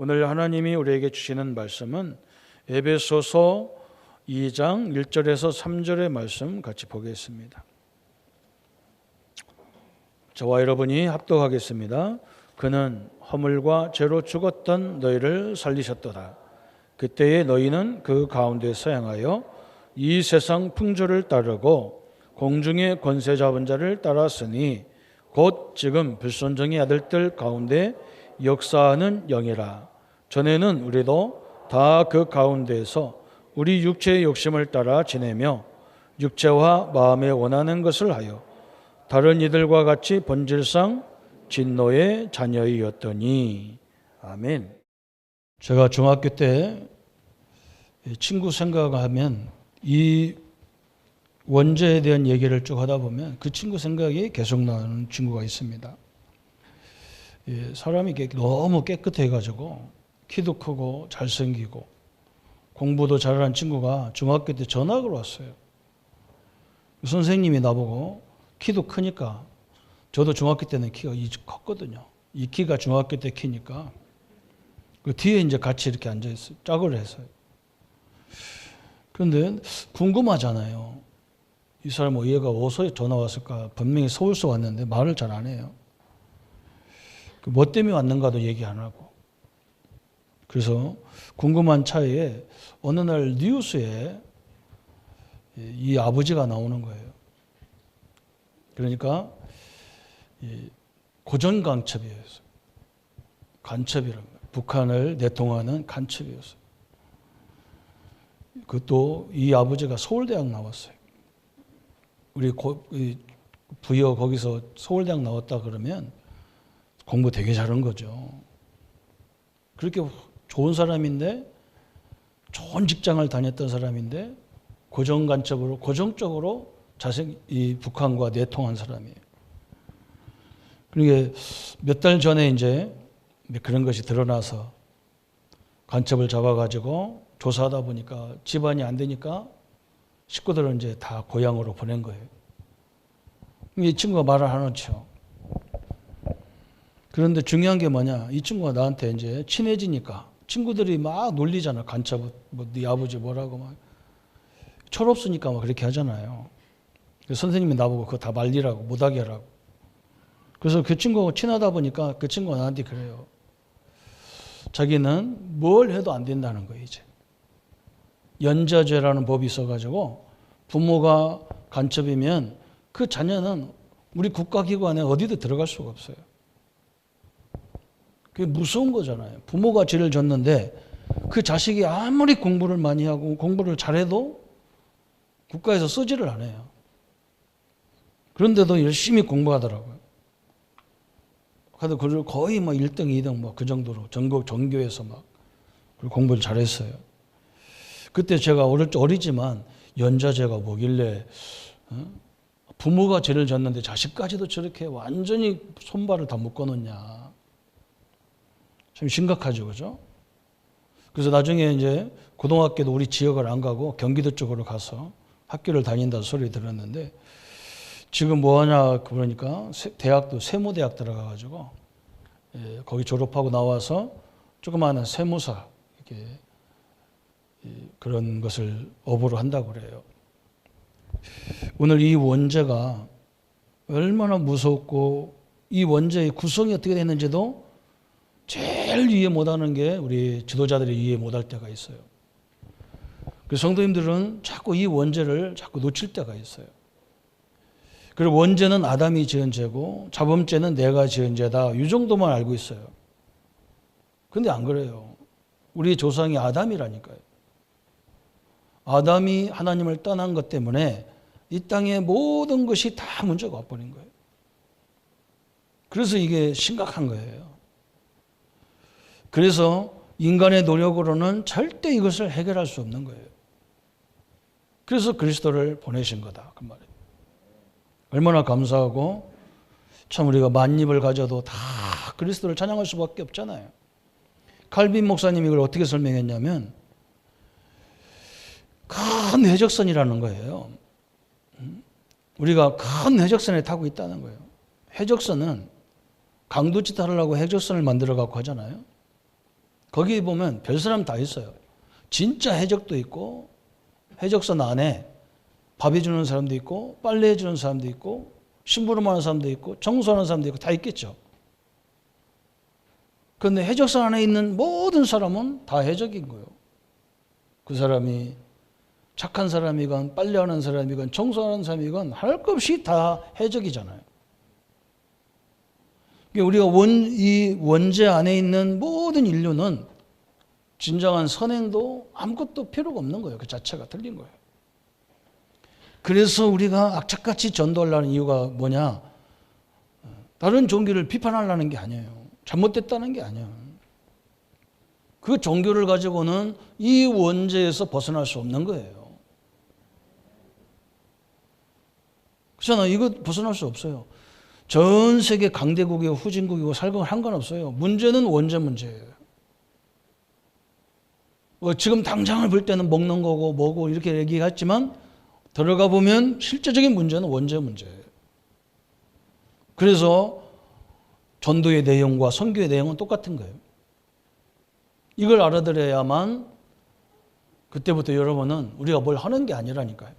오늘 하나님이 우리에게 주시는 말씀은 에베소서 2장 1절에서 3절의 말씀 같이 보겠습니다. 저와 여러분이 합독하겠습니다. 그는 허물과 죄로 죽었던 너희를 살리셨도다. 그때에 너희는 그 가운데서 행하여 이 세상 풍조를 따르고 공중의 권세 잡은 자를 따랐으니 곧 지금 불순종의 아들들 가운데 역사하는 영이라. 전에는 우리도 다 그 가운데에서 우리 육체의 욕심을 따라 지내며 육체와 마음에 원하는 것을 하여 다른 이들과 같이 본질상 진노의 자녀이었더니. 아멘. 제가 중학교 때 친구 생각하면 이 원죄에 대한 얘기를 쭉 하다 보면 그 친구 생각이 계속 나는 친구가 있습니다. 사람이 너무 깨끗해가지고 키도 크고 잘생기고 공부도 잘하는 친구가 중학교 때 전학을 왔어요. 선생님이 나보고 키도 크니까, 저도 중학교 때는 키가 컸거든요. 이 키가 중학교 때 키니까 그 뒤에 이제 같이 이렇게 앉아있어요. 짝을 해서요. 그런데 궁금하잖아요. 이 사람 얘가 어디서 전화 왔을까? 분명히 서울서 왔는데 말을 잘 안 해요. 뭐 때문에 왔는가도 얘기 안 하고. 그래서 궁금한 차에 어느 날 뉴스에 이 아버지가 나오는 거예요. 그러니까 고전 간첩이었어요. 간첩이라는 거예요. 북한을 내통하는 간첩이었어요. 그것도 이 아버지가 서울대학 나왔어요. 우리 부여 거기서 서울대학 나왔다 그러면 공부 되게 잘한 거죠. 그렇게 좋은 사람인데, 좋은 직장을 다녔던 사람인데 고정 간첩으로 고정적으로 이 북한과 내통한 사람이에요. 그러니까 몇 달 전에 이제 그런 것이 드러나서 간첩을 잡아가지고 조사하다 보니까 집안이 안 되니까 식구들은 이제 다 고향으로 보낸 거예요. 이 친구가 말을 안 하죠. 그런데 중요한 게 뭐냐? 이 친구가 나한테 이제 친해지니까 친구들이 막 놀리잖아. 간첩, 네 아버지 뭐라고 막. 철없으니까 막 그렇게 하잖아요. 선생님이 나보고 그거 다 말리라고, 못하게 하라고. 그래서 그 친구하고 친하다 보니까 그 친구가 나한테 그래요. 자기는 뭘 해도 안 된다는 거예요, 이제. 연좌죄라는 법이 있어가지고 부모가 간첩이면 그 자녀는 우리 국가기관에 어디도 들어갈 수가 없어요. 그게 무서운 거잖아요. 부모가 죄를 졌는데 그 자식이 아무리 공부를 많이 하고 공부를 잘해도 국가에서 쓰지를 않아요. 그런데도 열심히 공부하더라고요. 그래서 거의 뭐 1등, 2등 뭐 그 정도로 전국 전교에서 막 공부를 잘했어요. 그때 제가 어리지만 연좌죄가 뭐길래 부모가 죄를 졌는데 자식까지도 저렇게 완전히 손발을 다 묶어놓냐. 좀 심각하죠, 그죠? 그래서 나중에 이제 고등학교도 우리 지역을 안 가고 경기도 쪽으로 가서 학교를 다닌다는 소리 들었는데, 지금 뭐 하냐 그러니까 대학도 세무대학 들어가가지고 거기 졸업하고 나와서 조그마한 세무사 이렇게 그런 것을 업으로 한다고 그래요. 오늘 이 원죄가 얼마나 무섭고 이 원죄의 구성이 어떻게 되는지도 제일 이해 못하는 게 우리 지도자들이 이해 못할 때가 있어요. 그 성도님들은 자꾸 이 원죄를 자꾸 놓칠 때가 있어요. 그리고 원죄는 아담이 지은 죄고 자범죄는 내가 지은 죄다, 이 정도만 알고 있어요. 근데 안 그래요. 우리 조상이 아담이라니까요. 아담이 하나님을 떠난 것 때문에 이 땅의 모든 것이 다 문제가 와버린 거예요. 그래서 이게 심각한 거예요. 그래서 인간의 노력으로는 절대 이것을 해결할 수 없는 거예요. 그래서 그리스도를 보내신 거다, 그 말이에요. 얼마나 감사하고, 참 우리가 만입을 가져도 다 그리스도를 찬양할 수밖에 없잖아요. 칼빈 목사님이 이걸 어떻게 설명했냐면 큰 해적선이라는 거예요. 우리가 큰 해적선에 타고 있다는 거예요. 해적선은 강도짓 하려고 해적선을 만들어 갖고 하잖아요. 거기 보면 별 사람 다 있어요. 진짜 해적도 있고 해적선 안에 밥 해주는 사람도 있고 빨래 해주는 사람도 있고 심부름하는 사람도 있고 청소하는 사람도 있고 다 있겠죠. 그런데 해적선 안에 있는 모든 사람은 다 해적인 거예요. 그 사람이 착한 사람이건 빨래하는 사람이건 청소하는 사람이건 할 것 없이 다 해적이잖아요. 우리가 이 원죄 안에 있는 모든 인류는 진정한 선행도 아무것도 필요가 없는 거예요. 그 자체가 틀린 거예요. 그래서 우리가 악착같이 전도하려는 이유가 뭐냐? 다른 종교를 비판하려는 게 아니에요. 잘못됐다는 게 아니에요. 그 종교를 가지고는 이 원죄에서 벗어날 수 없는 거예요. 그렇잖아요. 이거 벗어날 수 없어요. 전 세계 강대국이고 후진국이고 살고 상관없어요. 문제는 원죄 문제예요. 지금 당장을 볼 때는 먹는 거고 뭐고 이렇게 얘기했지만 들어가 보면 실제적인 문제는 원죄 문제예요. 그래서 전도의 내용과 선교의 내용은 똑같은 거예요. 이걸 알아들어야만 그때부터 여러분은 우리가 뭘 하는 게 아니라니까요.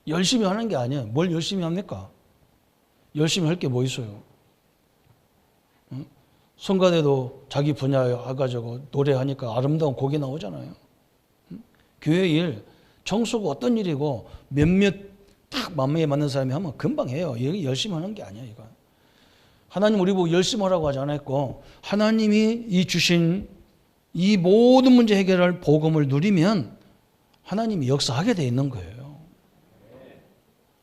열심히 하는 게 아니에요. 뭘 열심히 합니까? 열심히 할 게 뭐 있어요? 성가대도 자기 분야에 와가지고 노래하니까 아름다운 곡이 나오잖아요. 교회 일, 청소가 어떤 일이고 몇몇 딱 마음에 맞는 사람이 하면 금방 해요. 이게 열심히 하는 게 아니야, 이거. 하나님 우리 보고 열심히 하라고 하지 않았고 하나님이 이 주신 이 모든 문제 해결할 복음을 누리면 하나님이 역사하게 돼 있는 거예요.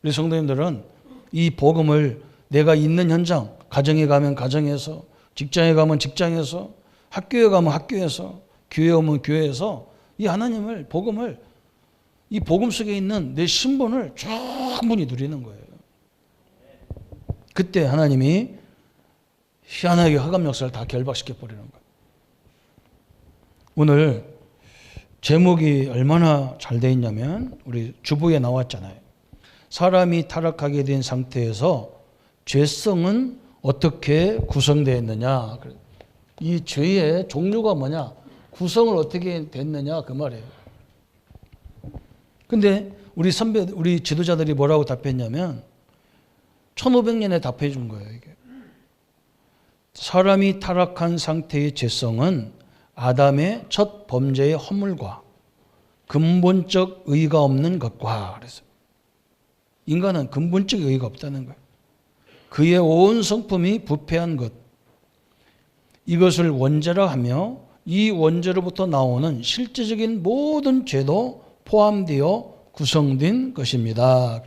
우리 성도님들은 이 복음을 내가 있는 현장, 가정에 가면 가정에서, 직장에 가면 직장에서, 학교에 가면 학교에서, 교회에 오면 교회에서 이 하나님을, 복음을, 이 복음 속에 있는 내 신분을 충분히 누리는 거예요. 그때 하나님이 희한하게 흑암 역사를 다 결박시켜 버리는 거예요. 오늘 제목이 얼마나 잘 돼 있냐면 우리 주부에 나왔잖아요. 사람이 타락하게 된 상태에서 죄성은 어떻게 구성되어 있느냐. 이 죄의 종류가 뭐냐. 구성을 어떻게 됐느냐 그 말이에요. 근데 우리 지도자들이 뭐라고 답했냐면 1500년에 답해 준 거예요. 이게. 사람이 타락한 상태의 죄성은 아담의 첫 범죄의 허물과 근본적 의의가 없는 것과 그래서 인간은 근본적 의의가 없다는 거예요. 그의 온 성품이 부패한 것, 이것을 원죄라 하며 이 원죄로부터 나오는 실제적인 모든 죄도 포함되어 구성된 것입니다.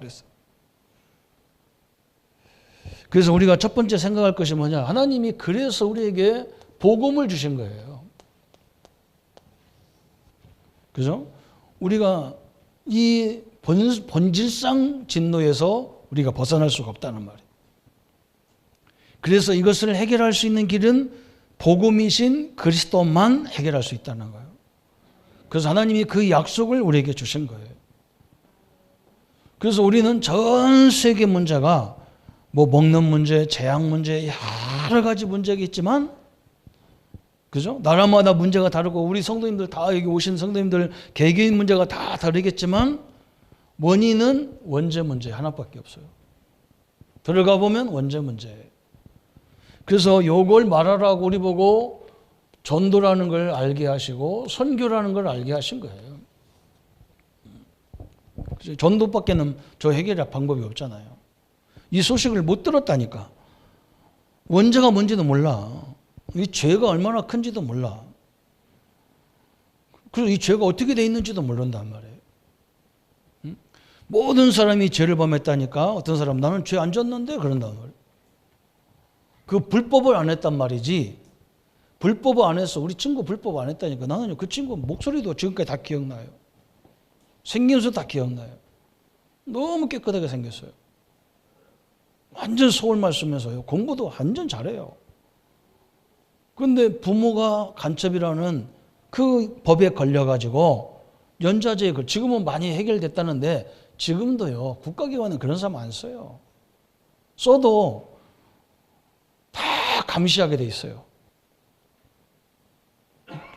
그래서 우리가 첫 번째 생각할 것이 뭐냐? 하나님이 그래서 우리에게 복음을 주신 거예요. 그죠? 우리가 이 본질상 진노에서 우리가 벗어날 수가 없다는 말이에요. 그래서 이것을 해결할 수 있는 길은 복음이신 그리스도만 해결할 수 있다는 거예요. 그래서 하나님이 그 약속을 우리에게 주신 거예요. 그래서 우리는 전 세계 문제가 뭐 먹는 문제, 재앙 문제, 여러 가지 문제가 있지만, 그죠? 나라마다 문제가 다르고, 우리 성도님들 다 여기 오신 성도님들 개개인 문제가 다 다르겠지만, 원인은 원죄 문제 하나밖에 없어요. 들어가 보면 원죄 문제예요. 그래서 요걸 말하라고 우리 보고 전도라는 걸 알게 하시고, 선교라는 걸 알게 하신 거예요. 전도밖에는 저 해결할 방법이 없잖아요. 이 소식을 못 들었다니까. 원죄가 뭔지도 몰라. 이 죄가 얼마나 큰지도 몰라. 그리고 이 죄가 어떻게 돼 있는지도 모른단 말이에요. 모든 사람이 죄를 범했다니까 어떤 사람 나는 죄 안 졌는데 그런단 말이에요. 그 불법을 안 했단 말이지. 불법을 안 했어. 우리 친구 불법 안 했다니까. 나는 그 친구 목소리도 지금까지 다 기억나요. 생김새도 다 기억나요. 너무 깨끗하게 생겼어요. 완전 서울말 쓰면서요. 공부도 완전 잘해요. 그런데 부모가 간첩이라는 그 법에 걸려가지고 연좌제에 지금은 많이 해결됐다는데 지금도요. 국가기관은 그런 사람 안 써요. 써도 다 감시하게 돼 있어요.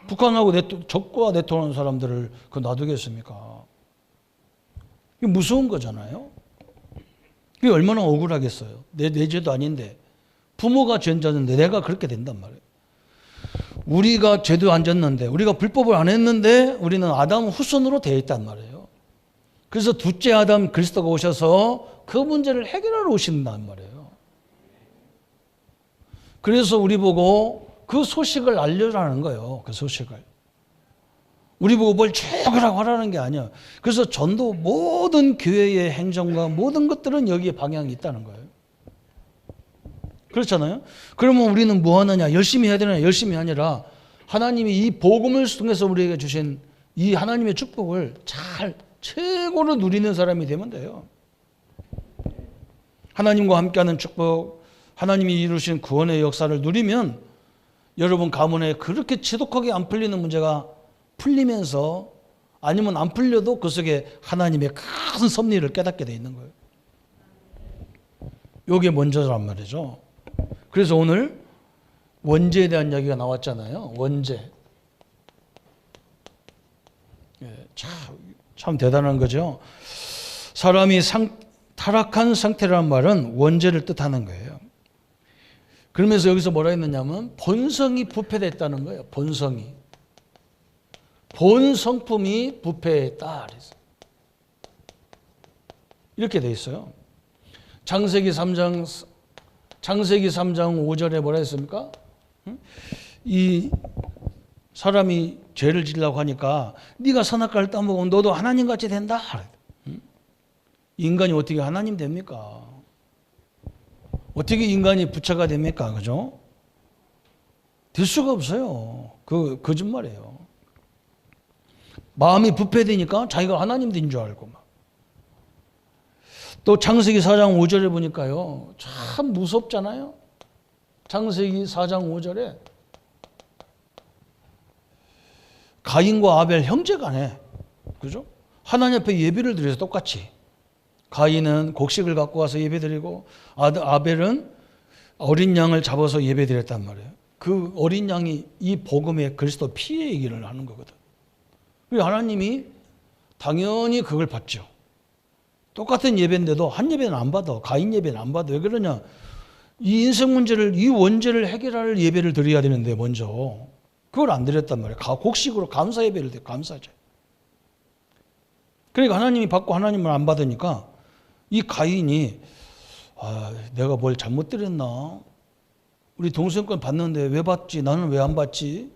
북한하고 적과 내통하는 사람들을 그 놔두겠습니까? 이게 무서운 거잖아요. 이게 얼마나 억울하겠어요. 내 죄도 아닌데 부모가 죄인자는데 내가 그렇게 된단 말이에요. 우리가 죄도 안 졌는데 우리가 불법을 안 했는데 우리는 아담 후손으로 되어 있단 말이에요. 그래서 둘째 아담 그리스도가 오셔서 그 문제를 해결하러 오신단 말이에요. 그래서 우리 보고 그 소식을 알려라는 거예요. 그 소식을. 우리 보고 뭘 죽으라고 하라는 게 아니야. 그래서 전도 모든 교회의 행정과 모든 것들은 여기에 방향이 있다는 거예요. 그렇잖아요. 그러면 우리는 뭐 하느냐? 열심히 해야 되느냐? 열심히 아니라 하나님이 이 복음을 통해서 우리에게 주신 이 하나님의 축복을 잘 최고로 누리는 사람이 되면 돼요. 하나님과 함께하는 축복, 하나님이 이루신 구원의 역사를 누리면 여러분 가문에 그렇게 지독하게 안 풀리는 문제가 풀리면서 아니면 안 풀려도 그 속에 하나님의 큰 섭리를 깨닫게 돼 있는 거예요. 이게 먼저란 말이죠. 그래서 오늘 원죄에 대한 이야기가 나왔잖아요. 원죄. 참 대단한 거죠. 사람이 타락한 상태라는 말은 원죄를 뜻하는 거예요. 그러면서 여기서 뭐라 했느냐면 본성이 부패됐다는 거예요. 본성이. 본 성품이 부패했다. 이렇게 돼 있어요. 창세기 3장 5절에 뭐라 했습니까? 이 사람이 죄를 지으려고 하니까 네가 선악과를 따먹으면 너도 하나님같이 된다. 인간이 어떻게 하나님 됩니까? 어떻게 인간이 부처가 됩니까? 그죠? 될 수가 없어요. 그 거짓말이에요. 마음이 부패되니까 자기가 하나님 된 줄 알고 막. 또 창세기 4장 5절에 보니까요. 참 무섭잖아요. 창세기 4장 5절에 가인과 아벨 형제간에 그죠? 하나님 앞에 예배를 드려서 똑같이 가인은 곡식을 갖고 와서 예배드리고 아벨은 어린 양을 잡아서 예배드렸단 말이에요. 그 어린 양이 이 복음의 그리스도 피의 얘기를 하는 거거든. 그리고 하나님이 당연히 그걸 받죠. 똑같은 예배인데도 한 예배는 안 받아. 가인 예배는 안 받아. 왜 그러냐? 이 인생 문제를, 이 원죄를 해결할 예배를 드려야 되는데 먼저 그걸 안 드렸단 말이에요. 곡식으로 감사 예배를 드려. 감사제. 그러니까 하나님이 받고 하나님을 안 받으니까 이 가인이 내가 뭘 잘못 드렸나? 우리 동생 건 받는데 왜 받지? 나는 왜 안 받지?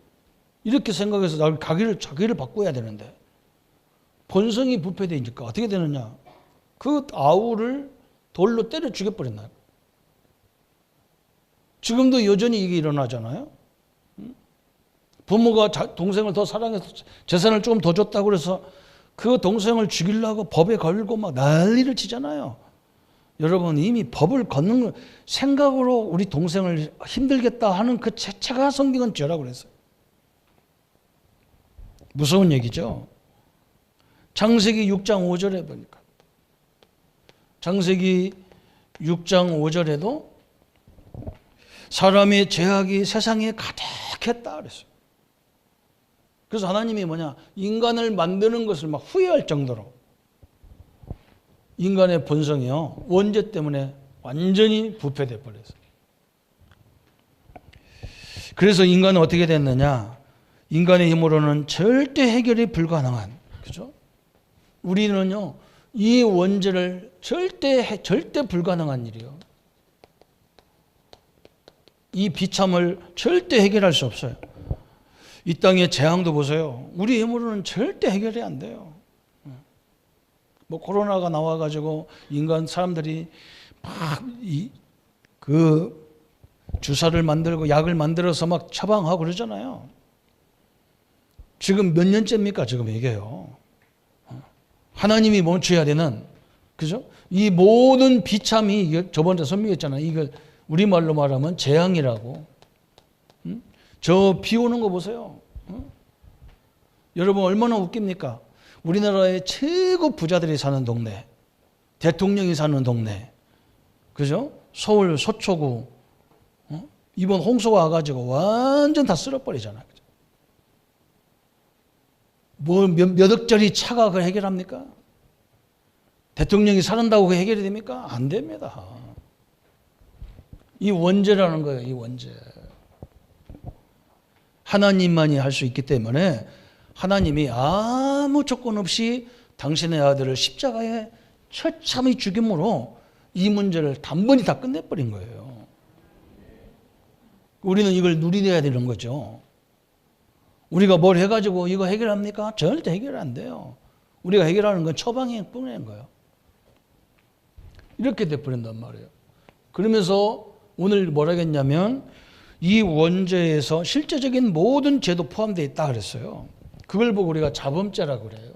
이렇게 생각해서 자기를 바꿔야 되는데 본성이 부패되니까 어떻게 되느냐? 그 아우를 돌로 때려 죽여버렸나요? 지금도 여전히 이게 일어나잖아요. 부모가 동생을 더 사랑해서 재산을 조금 더 줬다고 그래서 그 동생을 죽이려고 법에 걸고 막 난리를 치잖아요. 여러분 이미 법을 걷는 생각으로 우리 동생을 힘들겠다 하는 그 자체가 성경은 죄라고 그랬어요. 무서운 얘기죠. 창세기 6장 5절에 보니까 창세기 6장 5절에도 사람의 죄악이 세상에 가득했다 그랬어요. 그래서 하나님이 뭐냐? 인간을 만드는 것을 막 후회할 정도로 인간의 본성이요. 원죄 때문에 완전히 부패돼 버렸어요. 그래서 인간은 어떻게 됐느냐? 인간의 힘으로는 절대 해결이 불가능한, 그죠? 우리는요, 이 원죄를 절대 불가능한 일이요. 이 비참을 절대 해결할 수 없어요. 이 땅의 재앙도 보세요. 우리 힘으로는 절대 해결이 안 돼요. 뭐 코로나가 나와가지고 인간 사람들이 막 그 주사를 만들고 약을 만들어서 막 처방하고 그러잖아요. 지금 몇 년째입니까? 지금 이게요. 하나님이 멈춰야 되는, 그죠? 이 모든 비참이 저번에 설명했잖아요. 이걸 우리말로 말하면 재앙이라고. 저 비 오는 거 보세요. 여러분 얼마나 웃깁니까? 우리나라의 최고 부자들이 사는 동네, 대통령이 사는 동네, 그죠? 서울 서초구 이번 홍수가 와가지고 완전 다 쓸어버리잖아요. 그죠? 몇 억짜리 차가 그걸 해결합니까? 대통령이 살한다고 그게 해결이 됩니까? 안 됩니다. 이 원죄라는 거예요. 이 원죄. 하나님만이 할 수 있기 때문에 하나님이 아무 조건 없이 당신의 아들을 십자가에 처참히 죽임으로 이 문제를 단번에 다 끝내버린 거예요. 우리는 이걸 누리내야 되는 거죠. 우리가 뭘 해가지고 이거 해결합니까? 절대 해결 안 돼요. 우리가 해결하는 건 처방행 뿐인 거예요. 이렇게 돼버린단 말이에요. 그러면서 오늘 뭐라 했냐면 이 원죄에서 실제적인 모든 죄도 포함되어 있다 그랬어요. 그걸 보고 우리가 자범죄라고 그래요.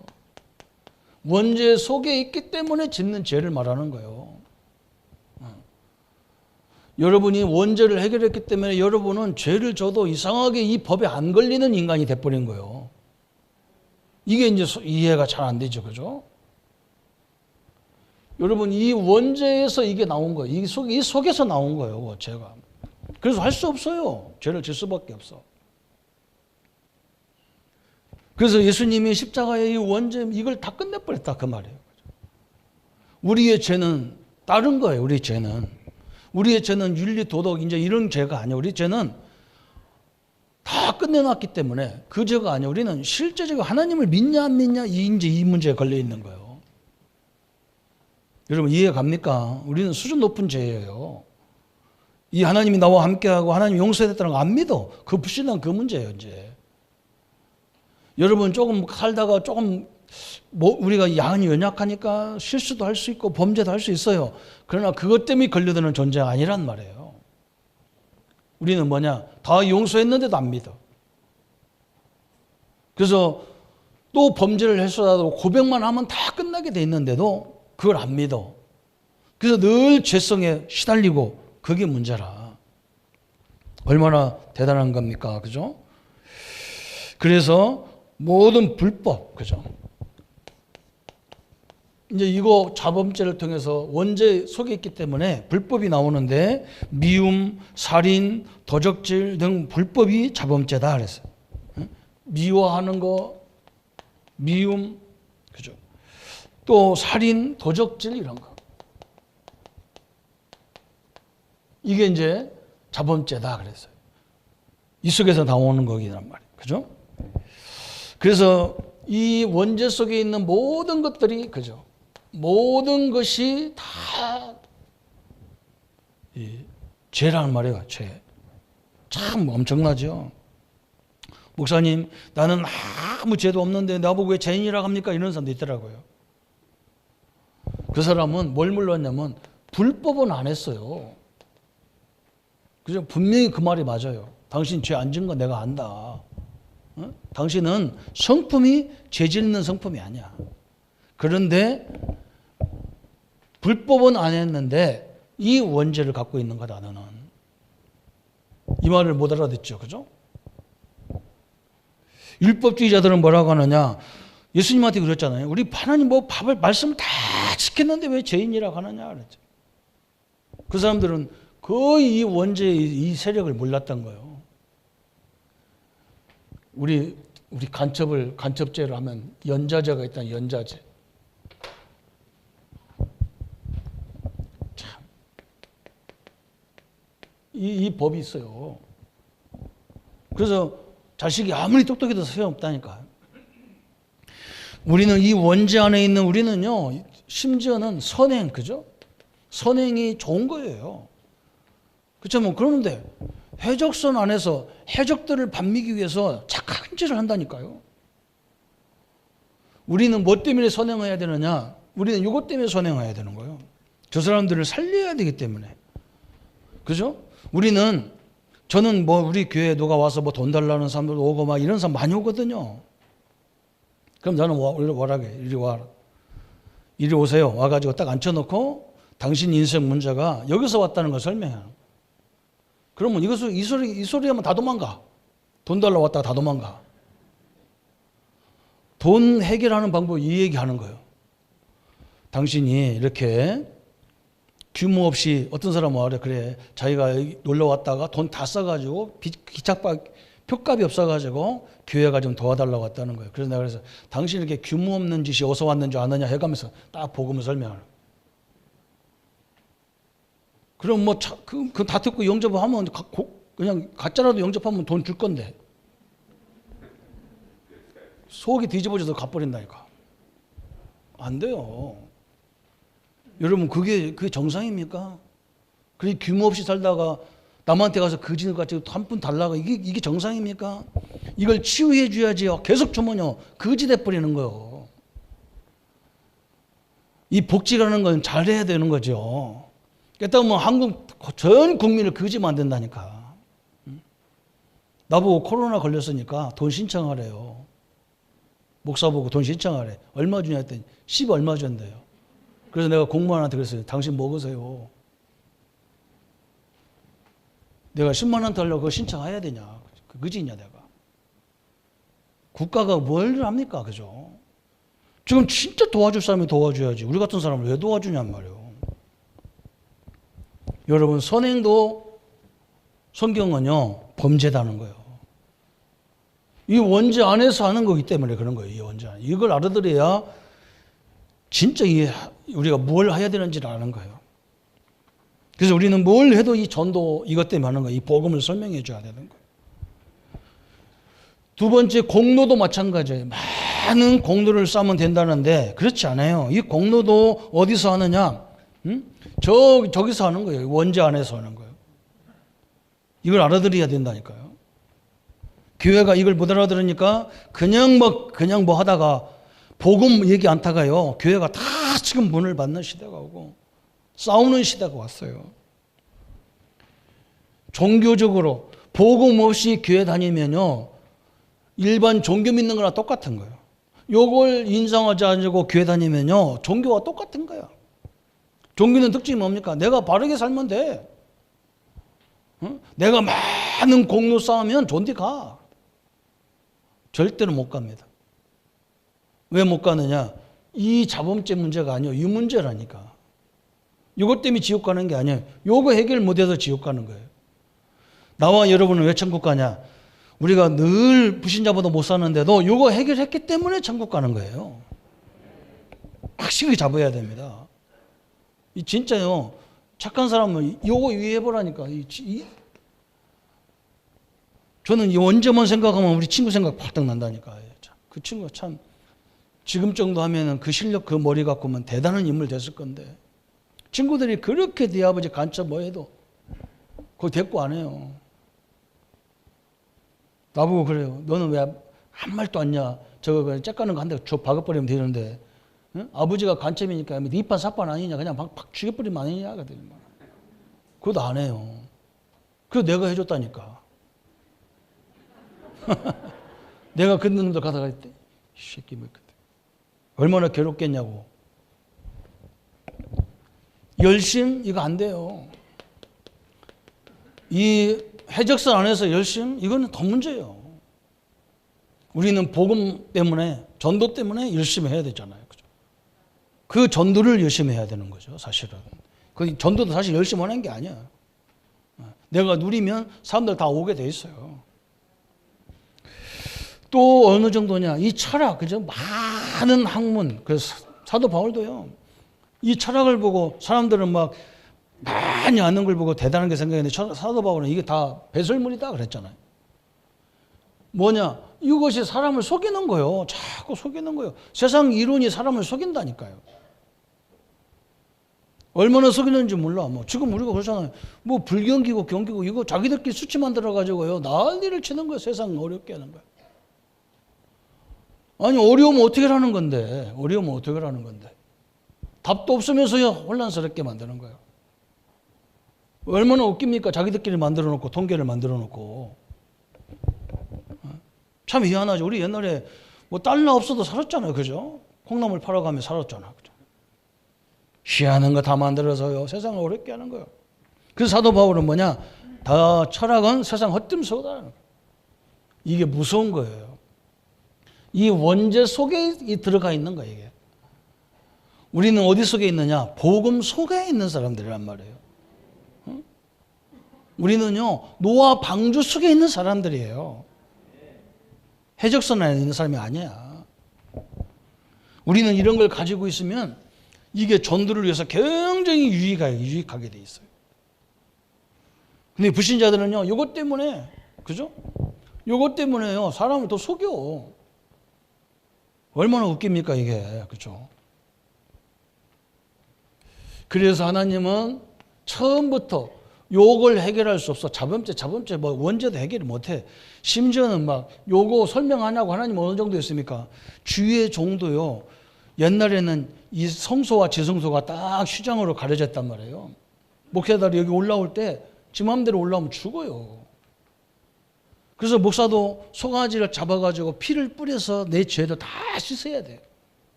원죄 속에 있기 때문에 짓는 죄를 말하는 거예요. 여러분이 원죄를 해결했기 때문에 여러분은 죄를 져도 이상하게 이 법에 안 걸리는 인간이 돼버린 거예요. 이게 이제 이해가 잘 안 되죠. 그죠? 여러분, 이 원죄에서 이게 나온 거예요. 이 속에서 나온 거예요. 죄가. 그래서 할 수 없어요. 죄를 질 수밖에 없어. 그래서 예수님이 십자가의 이 원죄 이걸 다 끝내버렸다 그 말이에요. 우리의 죄는 다른 거예요. 우리의 죄는 윤리, 도덕 이제 이런 죄가 아니에요. 우리 죄는 다 끝내놨기 때문에 그 죄가 아니에요. 우리는 실제적으로 하나님을 믿냐 안 믿냐 이제 이 문제에 걸려 있는 거예요. 여러분 이해 갑니까? 우리는 수준 높은 죄예요. 이 하나님이 나와 함께하고 하나님 용서했다는 거 안 믿어. 그 불신한 그 문제예요. 이제 여러분 조금 살다가 조금 우리가 양이 연약하니까 실수도 할 수 있고 범죄도 할 수 있어요. 그러나 그것 때문에 걸려드는 존재가 아니란 말이에요. 우리는 뭐냐? 다 용서했는데도 안 믿어. 그래서 또 범죄를 했어도 고백만 하면 다 끝나게 돼 있는데도 그걸 안 믿어. 그래서 늘 죄성에 시달리고 그게 문제라. 얼마나 대단한 겁니까? 그죠? 그래서 모든 불법, 그죠? 이제 이거 자범죄를 통해서 원죄 속에 있기 때문에 불법이 나오는데 미움, 살인, 도적질 등 불법이 자범죄다 그랬어요. 미워하는 거, 미움, 그죠? 또 살인, 도적질 이런 거. 이게 이제 자범죄다 그랬어요. 이 속에서 나오는 거기란 말이에요. 그죠? 그래서 이 원죄 속에 있는 모든 것들이 그죠? 모든 것이 다 죄라는 말이에요. 죄. 참 엄청나죠. 목사님, 나는 아무 죄도 없는데 나보고 왜 죄인이라고 합니까? 이런 사람도 있더라고요. 그 사람은 뭘 몰랐냐면 불법은 안 했어요. 그죠? 분명히 그 말이 맞아요. 당신 죄 안 지은 거 내가 안다. 어? 당신은 성품이 죄 짓는 성품이 아니야. 그런데 불법은 안 했는데 이 원죄를 갖고 있는 거다 너는. 이 말을 못 알아듣죠. 그죠? 율법주의자들은 뭐라고 하느냐. 예수님한테 그랬잖아요. 우리 하나님 뭐 밥을 말씀을 다 지켰는데 왜 죄인이라고 하느냐 그랬죠. 그 사람들은 거의 이 원죄의 이 세력을 몰랐던 거예요. 우리 간첩죄를 하면 연좌제가 있다는 연좌제. 참. 이 법이 있어요. 그래서 자식이 아무리 똑똑해도 소용없다니까. 우리는 이 원죄 안에 있는 우리는요, 심지어는 선행, 그죠? 선행이 좋은 거예요. 그렇죠? 뭐, 그런데 해적선 안에서 해적들을 반미기 위해서 착한 짓을 한다니까요. 우리는 뭐 때문에 선행해야 되느냐? 우리는 이것 때문에 선행해야 되는 거예요. 저 사람들을 살려야 되기 때문에. 그죠? 저는 뭐 우리 교회에 누가 와서 뭐 돈 달라는 사람들 오고 막 이런 사람 많이 오거든요. 그럼 저는 뭐라게 이리 와라. 이리 오세요. 와가지고 딱 앉혀놓고 당신 인생 문제가 여기서 왔다는 걸 설명해요. 그러면 이 소리 하면 다 도망가. 돈 달러 왔다가 다 도망가. 돈 해결하는 방법 이 얘기하는 거예요. 당신이 이렇게 규모 없이 어떤 사람은 말해 그래 자기가 놀러 왔다가 돈 다 써가지고 표값이 없어가지고 교회가 좀 도와달라고 했다는 거예요. 그래서 내가 그래서 당신 이렇게 규모 없는 짓이 어디서 왔는 줄 아느냐 해가면서 딱 복음을 설명하는. 그럼 뭐 그 다 듣고 영접하면 그냥 가짜라도 영접하면 돈 줄 건데 속이 뒤집어져서 갚버린다니까. 안 돼요. 여러분 그게 정상입니까? 그게 규모 없이 살다가 남한테 가서 거지를 가지고 한 푼 달라고 이게 정상입니까? 이걸 치유해 줘야지 계속 주면요 거지 돼버리는 거예요. 이 복지라는 건 잘해야 되는 거죠. 그렇다고 뭐 한국 전 국민을 거지 만든다니까. 나보고 코로나 걸렸으니까 돈 신청하래요. 목사 보고 돈 신청하래. 얼마 주냐 했더니 10 얼마 준대요. 그래서 내가 공무원한테 그랬어요. 당신 먹으세요. 내가 10만 원 달라고 그거 신청해야 되냐. 그지냐 내가. 국가가 뭘 합니까? 그죠? 지금 진짜 도와줄 사람이 도와줘야지. 우리 같은 사람을 왜 도와주냔 말이에요. 여러분 선행도 성경은요 범죄다는 거예요. 이 원죄 안에서 하는 거기 때문에 그런 거예요. 이 원죄 안에. 이걸 알아들어야 진짜 우리가 뭘 해야 되는지를 아는 거예요. 그래서 우리는 뭘 해도 이 전도 이것 때문에 하는 거예요. 이 복음을 설명해 줘야 되는 거예요. 두 번째 공로도 마찬가지예요. 많은 공로를 쌓으면 된다는데 그렇지 않아요. 이 공로도 어디서 하느냐? 저기서 하는 거예요. 원죄 안에서 하는 거예요. 이걸 알아들어야 된다니까요. 교회가 이걸 못 알아들으니까 그냥 뭐 하다가 복음 얘기 안 타가요. 교회가 다 지금 문을 닫는 시대가 오고 싸우는 시대가 왔어요. 종교적으로 복음 없이 교회 다니면요 일반 종교 믿는 거랑 똑같은 거예요. 요걸 인정하지 않고 교회 다니면요 종교와 똑같은 거예요. 종교는 특징이 뭡니까? 내가 바르게 살면 돼. 내가 많은 공로 쌓으면 좋은데 가. 절대로 못 갑니다. 왜 못 가느냐? 이 자범죄 문제가 아니에요. 이 문제라니까. 이것 때문에 지옥 가는 게 아니에요. 요거 해결 못해서 지옥 가는 거예요. 나와 여러분은 왜 천국 가냐? 우리가 늘 불신자보다 못 사는데도 요거 해결했기 때문에 천국 가는 거예요. 확실히 잡아야 됩니다. 이 진짜요. 착한 사람은 요거 유의해보라니까. 저는 이 원죄만 생각하면 우리 친구 생각 발딱 난다니까. 그 친구가 참 지금 정도 하면은 그 실력 그 머리 갖고는 대단한 인물 됐을 건데 친구들이 그렇게 네 아버지 간첩 뭐 해도 그거 대꾸 안 해요. 나보고 그래요. 너는 왜 한 말도 안 냐? 저거 그냥 째까는 거 한 대 저 박아버리면 되는데 응? 아버지가 간첩이니까 니판 사판 아니냐 그냥 팍 죽여버리면 아니냐 그랬더니 그것도 안 해요. 그래서 내가 해줬다니까. 내가 그 놈들 가다가 이 새끼 뭐 얼마나 괴롭겠냐고. 열심 이거 안 돼요. 이 해적선 안에서 열심 이거는 더 문제예요. 우리는 복음 때문에 전도 때문에 열심히 해야 되잖아요. 그죠? 그 전도를 열심히 해야 되는 거죠. 사실은. 그 전도도 사실 열심히 하는 게 아니야. 내가 누리면 사람들 다 오게 돼 있어요. 또 어느 정도냐? 이 철학, 그죠? 많은 학문, 그래서 사도 바울도요. 이 철학을 보고 사람들은 막 많이 아는 걸 보고 대단한 게 생각했는데 사도 바울은 이게 다 배설물이다 그랬잖아요. 뭐냐? 이것이 사람을 속이는 거예요. 자꾸 속이는 거예요. 세상 이론이 사람을 속인다니까요. 얼마나 속이는지 몰라. 뭐 지금 우리가 그러잖아요. 뭐 불경기고 경기고 이거 자기들끼리 수치 만들어 가지고요 난리를 치는 거예요. 세상 어렵게 하는 거예요. 아니 어려우면 어떻게 하는 건데? 어려우면 어떻게 하는 건데? 답도 없으면서요 혼란스럽게 만드는 거예요. 얼마나 웃깁니까? 자기들끼리 만들어 놓고 통계를 만들어 놓고. 참 희한하죠. 우리 옛날에 뭐 달러 없어도 살았잖아요. 그죠? 콩나물 팔아가며 살았잖아. 그죠? 희한한 거 다 만들어서요 세상을 어렵게 하는 거예요. 그래서 사도 바울은 뭐냐? 다 철학은 세상 헛됨소다. 이게 무서운 거예요. 이 원죄 속에 들어가 있는 거예요. 이게. 우리는 어디 속에 있느냐? 복음 속에 있는 사람들이란 말이에요. 응? 우리는요 노아 방주 속에 있는 사람들이에요. 해적선에 있는 사람이 아니야. 우리는 이런 걸 가지고 있으면 이게 전도를 위해서 굉장히 유익하게 돼 있어요. 근데 불신자들은요, 요것 때문에, 그죠? 요것 때문에요, 사람을 더 속여. 얼마나 웃깁니까, 이게. 그죠? 그래서 하나님은 처음부터 요걸 해결할 수 없어. 자범죄, 뭐 원죄도 해결을 못 해. 심지어는 막 요거 설명하냐고 하나님 어느 정도 했습니까? 주의 종도요. 옛날에는 이 성소와 지성소가 딱 휴장으로 가려졌단 말이에요. 목사들이 여기 올라올 때 지 마음대로 올라오면 죽어요. 그래서 목사도 송아지를 잡아가지고 피를 뿌려서 내 죄도 다 씻어야 돼요.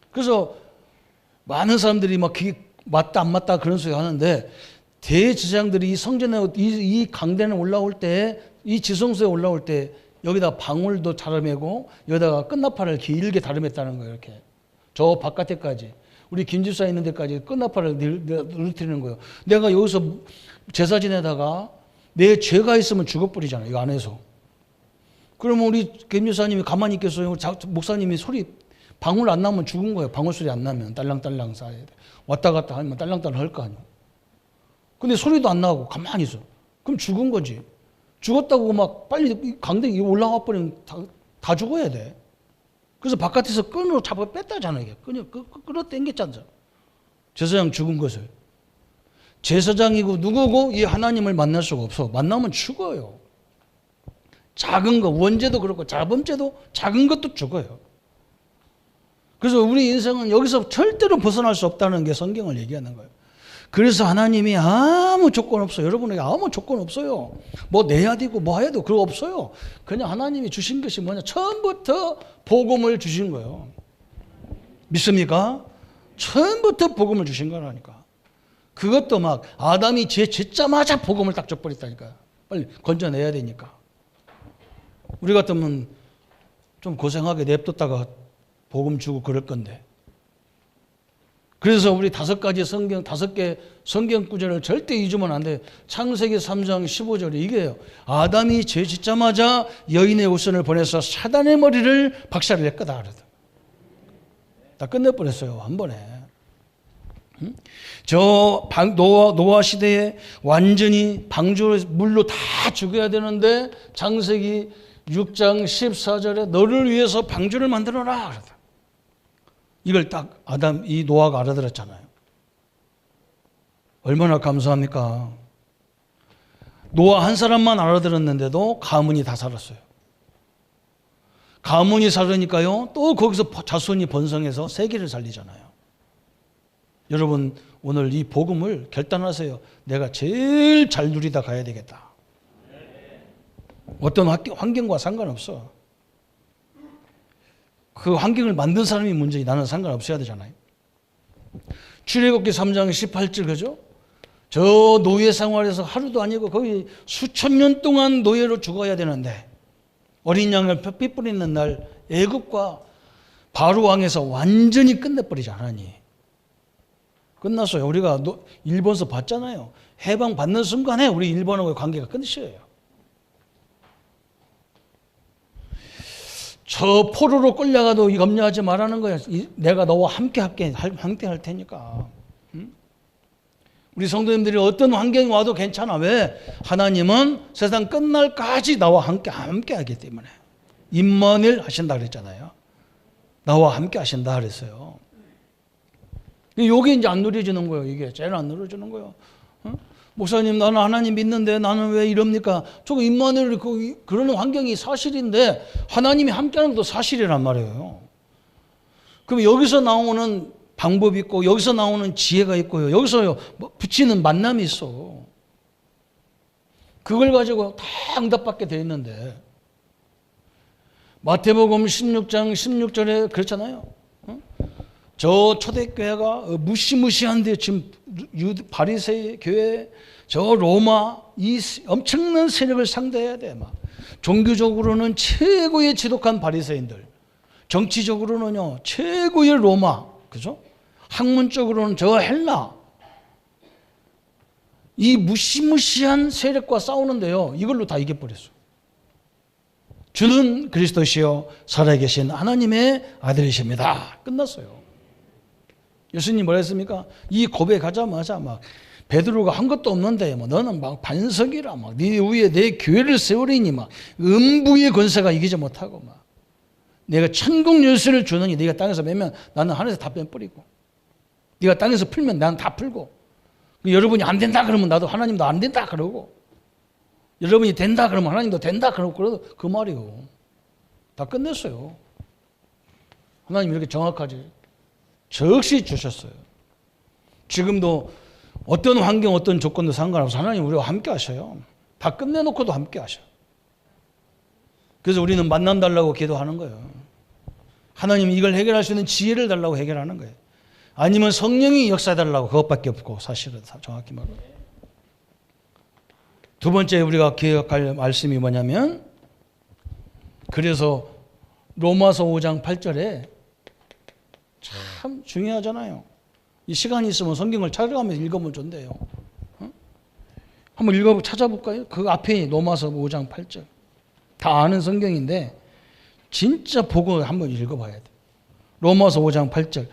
그래서 많은 사람들이 막 그게 맞다 안 맞다 그런 소리 하는데 대제사장들이 이 성전에 이 강단에 올라올 때 이 지성소에 올라올 때 여기다 방울도 다름매고 여기다가 끝나팔을 길게 다름했다는 거예요. 이렇게 저 바깥에까지 우리 김집사 있는 데까지 끝나팔을 늘어뜨리는 거예요. 내가 여기서 제사 지내다가 내 죄가 있으면 죽어버리잖아요. 이 안에서. 그러면 우리 김집사님이 가만히 있겠어요? 목사님이 소리 방울 안 나면 죽은 거예요. 방울 소리 안 나면 딸랑딸랑 쌓아야 돼. 왔다 갔다 하면 딸랑딸랑 할 거 아니에요. 근데 소리도 안 나고 가만히 있어. 그럼 죽은 거지. 죽었다고 막 빨리 강등이 올라와 버리면 다 죽어야 돼. 그래서 바깥에서 끈으로 잡아 뺐다잖아요. 이게. 끌어 당겼잖아. 제사장 죽은 것을. 제사장이고 누구고 이 하나님을 만날 수가 없어. 만나면 죽어요. 작은 거, 원죄도 그렇고 자범죄도 작은 것도 죽어요. 그래서 우리 인생은 여기서 절대로 벗어날 수 없다는 게 성경을 얘기하는 거예요. 그래서 하나님이 아무 조건 없어요. 여러분에게 아무 조건 없어요. 뭐 내야 되고 뭐 해야 되고 그거 없어요. 그냥 하나님이 주신 것이 뭐냐. 처음부터 복음을 주신 거예요. 믿습니까? 처음부터 복음을 주신 거라니까. 그것도 막 아담이 죄 짓자마자 복음을 딱 줘버렸다니까. 빨리 건져내야 되니까. 우리 같으면 좀 고생하게 냅뒀다가 복음 주고 그럴 건데. 그래서 우리 5개 성경 구절을 절대 잊으면 안 돼. 창세기 3장 15절에 이게요. 아담이 죄 짓자마자 여인의 후손을 보내서 사단의 머리를 박살을 냈거다. 다 끝내버렸어요. 한 번에. 저 노아 시대에 완전히 방주로 물로 다 죽여야 되는데 창세기 6장 14절에 너를 위해서 방주를 만들어라. 이걸 딱 이 노아가 알아들었잖아요. 얼마나 감사합니까? 노아 한 사람만 알아들었는데도 가문이 다 살았어요. 가문이 살으니까요, 또 거기서 자손이 번성해서 세계를 살리잖아요. 여러분, 오늘 이 복음을 결단하세요. 내가 제일 잘 누리다 가야 되겠다. 어떤 환경과 상관없어. 그 환경을 만든 사람이 문제지 나는 상관없어야 되잖아요. 출애굽기 3장 18절 그죠? 저 노예 생활에서 하루도 아니고 거의 수천 년 동안 노예로 죽어야 되는데 어린 양을 피 뿌리는 날 애굽과 바로 왕에서 완전히 끝내버리지 않았니? 끝났어요. 우리가 일본서 봤잖아요. 해방 받는 순간에 우리 일본하고의 관계가 끝이에요. 저 포로로 끌려가도 염려하지 말라는 거야. 내가 너와 함께 할 테니까. 우리 성도님들이 어떤 환경이 와도 괜찮아. 왜? 하나님은 세상 끝날까지 나와 함께 하기 때문에. 임마누엘 하신다 그랬잖아요. 나와 함께 하신다 그랬어요. 이게 이제 안 누려지는 거예요. 이게 제일 안 누려지는 거예요. 목사님, 나는 하나님 믿는데 나는 왜 이럽니까? 저거 임마누엘 그러는 환경이 사실인데 하나님이 함께하는 것도 사실이란 말이에요. 그럼 여기서 나오는 방법이 있고 여기서 나오는 지혜가 있고요. 여기서 붙이는 만남이 있어. 그걸 가지고 다 응답받게 돼 있는데 마태복음 16장 16절에 그렇잖아요. 저 초대교회가 무시무시한데 지금 바리새의 교회, 저 로마 이 엄청난 세력을 상대해야 돼. 막 종교적으로는 최고의 지독한 바리새인들, 정치적으로는요 최고의 로마, 그죠? 학문적으로는 저 헬라, 이 무시무시한 세력과 싸우는데요 이걸로 다 이겨버렸어. 주는 그리스도시요 살아계신 하나님의 아들이십니다. 끝났어요. 예수님 뭐라 했습니까? 이 고백하자마자 막 베드로가 한 것도 없는데 뭐 너는 막 반석이라 막 네 위에 내 교회를 세우리니 막 음부의 권세가 이기지 못하고 막 내가 천국 열쇠를 주느니 네가 땅에서 매면 나는 하늘에서 다 빼버리고 네가 땅에서 풀면 나는 다 풀고 여러분이 안 된다 그러면 나도 하나님도 안 된다 그러고 여러분이 된다 그러면 하나님도 된다 그러고 그 말이요. 다 끝냈어요. 하나님 이렇게 정확하지 적시 주셨어요. 지금도 어떤 환경 어떤 조건도 상관없어 하나님 우리와 함께 하셔요. 다 끝내놓고도 함께 하셔. 그래서 우리는 만남 달라고 기도하는 거예요. 하나님 이걸 해결할 수 있는 지혜를 달라고 해결하는 거예요. 아니면 성령이 역사해달라고 그것밖에 없고 사실은 정확히 말하면. 두 번째 우리가 기억할 말씀이 뭐냐면 그래서 로마서 5장 8절에 참 중요하잖아요. 이 시간이 있으면 성경을 찾아가면서 읽어보면 좋은데요. 한번 찾아볼까요? 그 앞에 로마서 5장 8절. 다 아는 성경인데 진짜 보고 한번 읽어봐야 돼. 로마서 5장 8절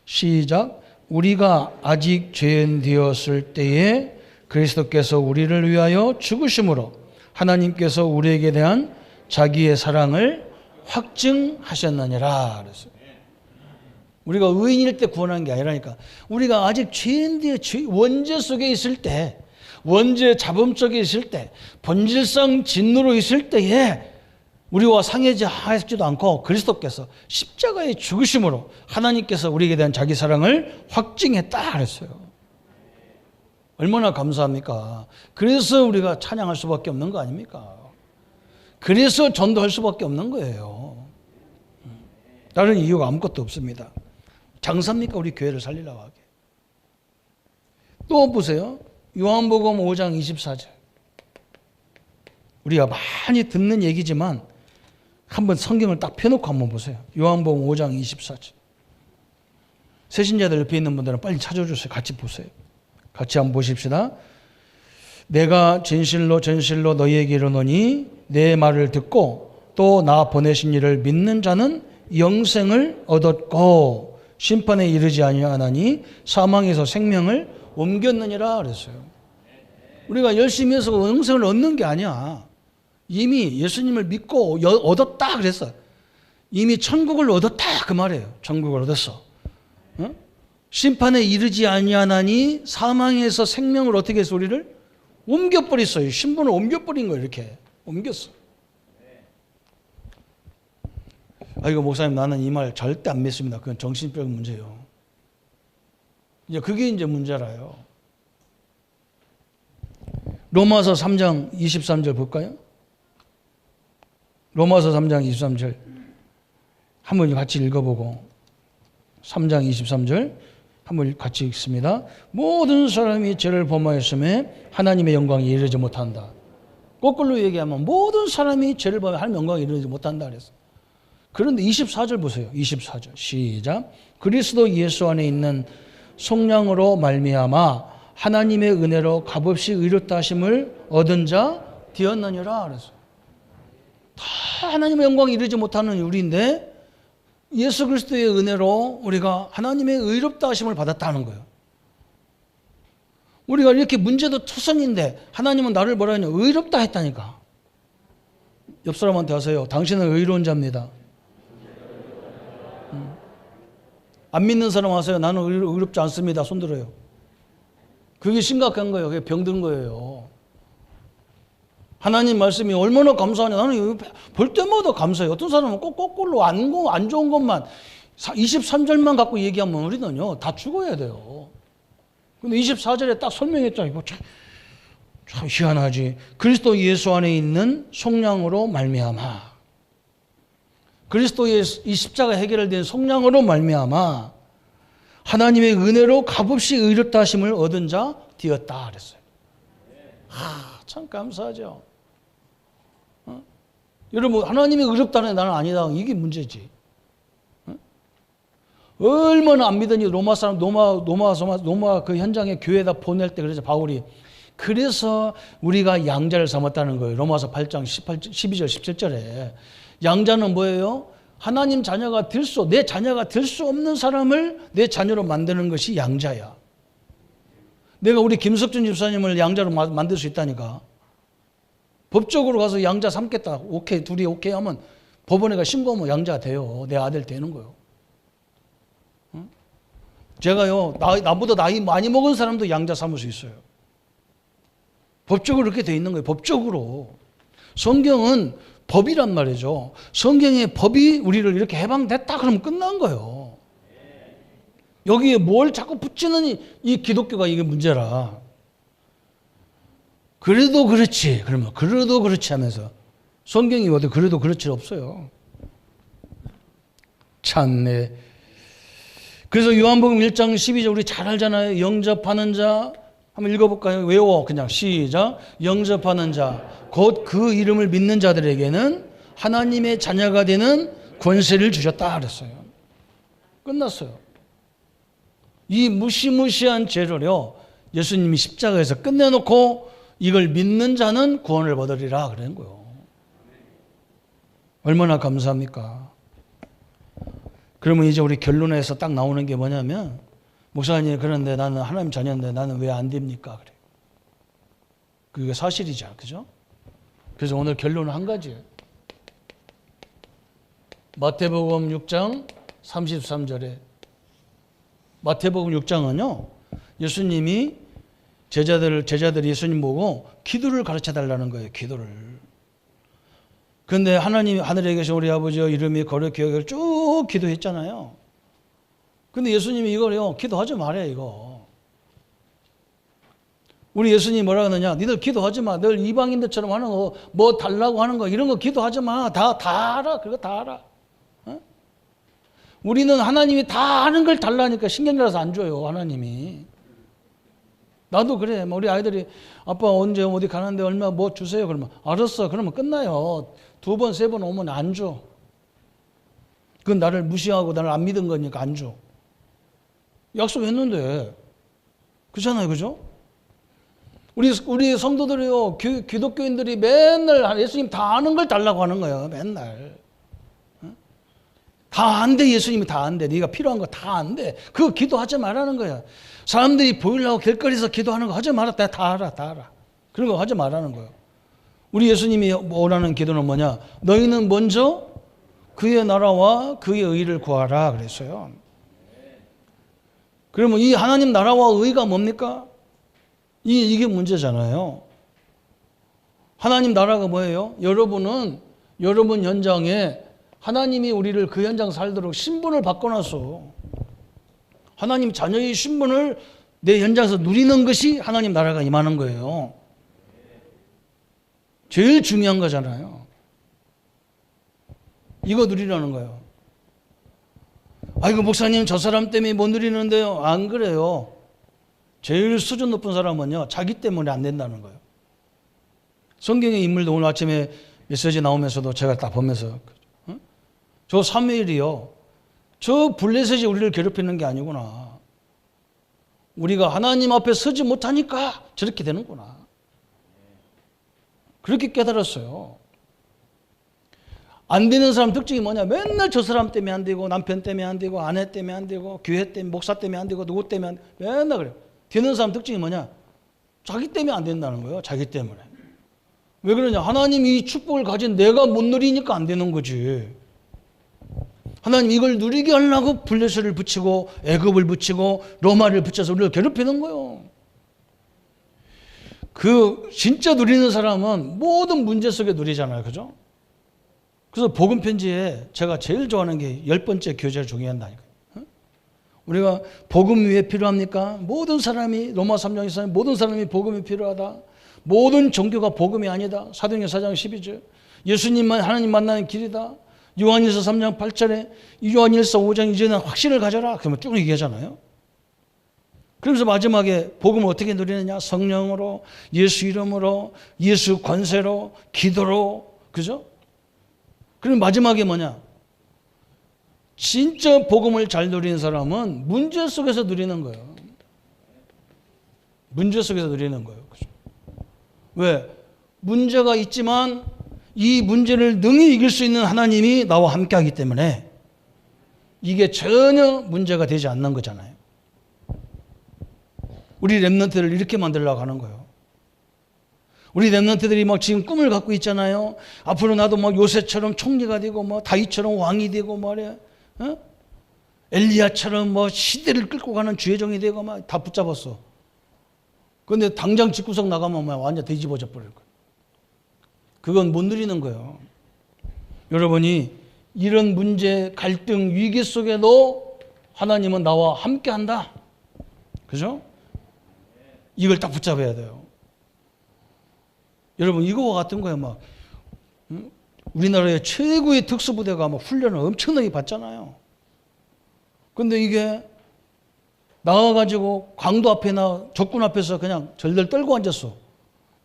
시작. 우리가 아직 죄인 되었을 때에 그리스도께서 우리를 위하여 죽으심으로 하나님께서 우리에게 대한 자기의 사랑을 확증하셨느니라 그랬어요. 우리가 의인일 때 구원한 게 아니라니까. 우리가 아직 죄인 되어 원죄 속에 있을 때 원죄 잡음 속에 있을 때 본질상 진노로 있을 때에 우리와 상해지도 않고 그리스도께서 십자가의 죽으심으로 하나님께서 우리에게 대한 자기 사랑을 확증했다 그랬어요. 얼마나 감사합니까? 그래서 우리가 찬양할 수밖에 없는 거 아닙니까? 그래서 전도할 수밖에 없는 거예요. 다른 이유가 아무것도 없습니다. 장사입니까? 우리 교회를 살리려고 하게. 또 보세요. 요한복음 5장 24절. 우리가 많이 듣는 얘기지만 한번 성경을 딱 펴놓고 한번 보세요. 요한복음 5장 24절. 세신자들 옆에 있는 분들은 빨리 찾아주세요. 같이 보세요. 같이 한번 보십시다. 내가 진실로 진실로 너희에게 이르노니 내 말을 듣고 또 나 보내신 이를 믿는 자는 영생을 얻었고 심판에 이르지 아니하나니 사망에서 생명을 옮겼느니라 그랬어요. 우리가 열심히 해서 영생을 얻는 게 아니야. 이미 예수님을 믿고 얻었다 그랬어. 이미 천국을 얻었다 그 말이에요. 천국을 얻었어. 어? 심판에 이르지 아니하나니 사망에서 생명을 어떻게 해서 우리를 옮겨버렸어요. 신분을 옮겨버린 거예요. 이렇게 옮겼어. 이거 목사님 나는 이 말 절대 안 믿습니다. 그건 정신병 문제예요. 이제 그게 이제 문제라요. 로마서 3장 23절 볼까요? 로마서 3장 23절 한번 같이 읽어보고 3장 23절 한번 같이 읽습니다. 모든 사람이 죄를 범하였음에 하나님의 영광에 이르지 못한다. 거꾸로 얘기하면 모든 사람이 죄를 범하여 하나님의 영광에 이르지 못한다 그랬어. 그런데 24절 보세요. 24절 시작. 그리스도 예수 안에 있는 속량으로 말미암아 하나님의 은혜로 값없이 의롭다 하심을 얻은 자 되었느니라 그랬어요. 다 하나님의 영광에 이르지 못하는 우리인데 예수 그리스도의 은혜로 우리가 하나님의 의롭다 하심을 받았다는 거예요. 우리가 이렇게 문제도 투성인데 하나님은 나를 뭐라 하냐 의롭다 했다니까. 옆 사람한테 하세요. 당신은 의로운 자입니다. 안 믿는 사람 하세요. 나는 의롭지 않습니다. 손 들어요. 그게 심각한 거예요. 그게 병든 거예요. 하나님 말씀이 얼마나 감사하냐. 나는 볼 때마다 감사해요. 어떤 사람은 꼭 거꾸로 안 좋은 것만 23절만 갖고 얘기하면 우리는요 다 죽어야 돼요. 근데 24절에 딱 설명했잖아요. 이거 참 희한하지. 그리스도 예수 안에 있는 속량으로 말미암아. 그리스도의 이 십자가 해결된 속량으로 말미암아 하나님의 은혜로 값없이 의롭다 하심을 얻은 자 되었다 그랬어요. 참 감사하죠. 여러분 하나님이 의롭다는 나는 아니다. 이게 문제지. 얼마나 안 믿으니 로마 그 현장에 교회에다 보낼 때 그래서 바울이 그래서 우리가 양자를 삼았다는 거예요. 로마서 8장 12절 17절에 양자는 뭐예요? 하나님 자녀가 내 자녀가 될 수 없는 사람을 내 자녀로 만드는 것이 양자야. 내가 우리 김석준 집사님을 양자로 만들 수 있다니까. 법적으로 가서 양자 삼겠다. 오케이, 둘이 오케이 하면 법원에 신고하면 양자가 돼요. 내 아들 되는 거예요. 응? 제가요, 나보다 나이 많이 먹은 사람도 양자 삼을 수 있어요. 법적으로 그렇게 돼 있는 거예요. 법적으로. 성경은 법이란 말이죠. 성경의 법이 우리를 이렇게 해방됐다 그러면 끝난 거예요. 여기에 뭘 자꾸 붙이는 이 기독교가 이게 문제라. 그래도 그렇지. 그러면 그래도 그렇지 하면서 성경이 어디 그래도 그렇지 없어요. 참네. 그래서 요한복음 1장 12절 우리 잘 알잖아요. 영접하는 자 한번 읽어볼까요? 외워 그냥 시작. 영접하는 자 곧 그 이름을 믿는 자들에게는 하나님의 자녀가 되는 권세를 주셨다 그랬어요. 끝났어요. 이 무시무시한 죄를요 예수님이 십자가에서 끝내놓고 이걸 믿는 자는 구원을 얻으리라 그러는 거예요. 얼마나 감사합니까? 그러면 이제 우리 결론에서 딱 나오는 게 뭐냐면 목사님 그런데 나는 하나님 자녀인데 나는 왜 안 됩니까? 그래. 그게 사실이죠. 그죠? 그래서 오늘 결론은 한 가지예요. 마태복음 6장 33절에 마태복음 6장은요. 예수님이 제자들이 예수님 보고 기도를 가르쳐 달라는 거예요. 기도를. 그런데 하나님 하늘에 계신 우리 아버지여 이름이 거룩히 여기를 쭉 기도했잖아요. 근데 예수님이 이거요. 기도하지 말아요, 이거. 우리 예수님이 뭐라 그러느냐? 니들 기도하지 마. 늘 이방인들처럼 하는 거, 뭐 달라고 하는 거, 이런 거 기도하지 마. 다 알아. 그거 다 알아. 어? 우리는 하나님이 다 아는 걸 달라니까 신경질나서 안 줘요, 하나님이. 나도 그래. 우리 아이들이 아빠 언제 어디 가는데 얼마 뭐 주세요. 그러면 알았어. 그러면 끝나요. 2번, 3번 오면 안 줘. 그건 나를 무시하고 나를 안 믿은 거니까 안 줘. 약속했는데. 그렇잖아요. 그죠? 우리 성도들이요, 기독교인들이 맨날 예수님 다 아는 걸 달라고 하는 거예요. 맨날. 다 안 돼. 예수님이 다 안 돼. 네가 필요한 거 다 안 돼. 그거 기도하지 말라는 거야. 사람들이 보이려고 길거리에서 기도하는 거 하지 마라. 내가 다 알아. 그런 거 하지 말라는 거예요. 우리 예수님이 원하는 기도는 뭐냐? 너희는 먼저 그의 나라와 그의 의를 구하라 그랬어요. 그러면 이 하나님 나라와 의가 뭡니까? 이게 문제잖아요. 하나님 나라가 뭐예요? 여러분 현장에 하나님이 우리를 그 현장 살도록 신분을 바꿔놨어. 하나님 자녀의 신분을 내 현장에서 누리는 것이 하나님 나라가 임하는 거예요. 제일 중요한 거잖아요. 이거 누리라는 거예요. 아이고 목사님 저 사람 때문에 못 누리는데요. 안 그래요. 제일 수준 높은 사람은요. 자기 때문에 안 된다는 거예요. 성경의 인물도 오늘 아침에 메시지 나오면서도 제가 딱 보면서 저 사무엘이요. 저 블레셋이 우리를 괴롭히는 게 아니구나. 우리가 하나님 앞에 서지 못하니까 저렇게 되는구나. 그렇게 깨달았어요. 안 되는 사람 특징이 뭐냐? 맨날 저 사람 때문에 안 되고 남편 때문에 안 되고 아내 때문에 안 되고 교회 때문에 목사 때문에 안 되고 누구 때문에 안 되고 맨날 그래요. 되는 사람 특징이 뭐냐? 자기 때문에 안 된다는 거예요. 자기 때문에. 왜 그러냐? 하나님이 이 축복을 가진 내가 못 누리니까 안 되는 거지. 하나님 이걸 누리게 하려고 블레셋을 붙이고 애굽을 붙이고 로마를 붙여서 우리를 괴롭히는 거예요. 그 진짜 누리는 사람은 모든 문제 속에 누리잖아요. 그죠? 그래서 복음 편지에 제가 제일 좋아하는 게 10번째 교제를 중요한다니까요. 우리가 복음 왜 필요합니까? 모든 사람이 로마 3장에서 모든 사람이 복음이 필요하다. 모든 종교가 복음이 아니다. 사도행전 4장 12절. 예수님만 하나님 만나는 길이다. 요한일서 3장 8절에 요한일서 5장 이제는 확신을 가져라. 그러면 쭉 얘기하잖아요. 그러면서 마지막에 복음을 어떻게 누리느냐? 성령으로, 예수 이름으로, 예수 권세로, 기도로. 그죠? 그럼 마지막에 뭐냐? 진짜 복음을 잘 누리는 사람은 문제 속에서 누리는 거예요. 문제 속에서 누리는 거예요. 그죠? 왜? 문제가 있지만 이 문제를 능히 이길 수 있는 하나님이 나와 함께 하기 때문에 이게 전혀 문제가 되지 않는 거잖아요. 우리 렘넌트를 이렇게 만들려고 하는 거예요. 우리 렘넌트들이 막 지금 꿈을 갖고 있잖아요. 앞으로 나도 막 요새처럼 총리가 되고 뭐 다윗처럼 왕이 되고 말이야. 엘리야처럼 뭐 시대를 끌고 가는 주혜종이 되고 막 다 붙잡았어. 그런데 당장 집구석 나가면 막 완전 뒤집어져 버릴 거예요. 그건 못 누리는 거예요. 여러분이 이런 문제, 갈등, 위기 속에도 하나님은 나와 함께 한다. 그죠? 이걸 딱 붙잡아야 돼요. 여러분 이거와 같은 거예요. 막 우리나라의 최고의 특수부대가 막 훈련을 엄청나게 받잖아요. 근데 이게 나와가지고 강도 앞에나 적군 앞에서 그냥 절들 떨고 앉았어.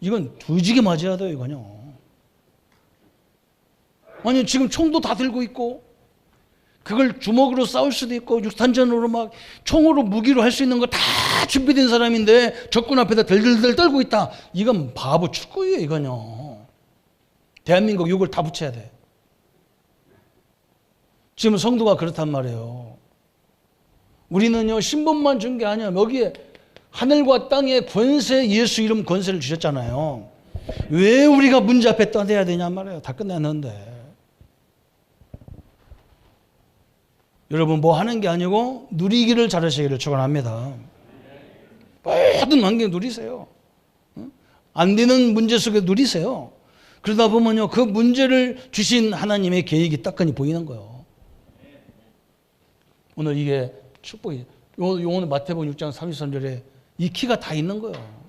이건 두지게 맞아야 돼요. 이거요. 아니 지금 총도 다 들고 있고 그걸 주먹으로 싸울 수도 있고 육탄전으로 막 총으로 무기로 할 수 있는 거 다 준비된 사람인데 적군 앞에다 덜덜덜 떨고 있다. 이건 바보 축구예요. 이건요. 대한민국 욕을 다 붙여야 돼. 지금 성도가 그렇단 말이에요. 우리는요 신분만 준 게 아니야. 여기에 하늘과 땅의 권세, 예수 이름 권세를 주셨잖아요. 왜 우리가 문제 앞에 떠내야 되냐 말이에요. 다 끝났는데. 여러분 뭐 하는 게 아니고 누리기를 잘하시기를 축원합니다. 모든 환경 누리세요. 안 되는 문제 속에 누리세요. 그러다 보면요 그 문제를 주신 하나님의 계획이 따끈히 보이는 거예요. 오늘 이게 축복이 오늘 마태복음 6장 33절에 이 키가 다 있는 거예요.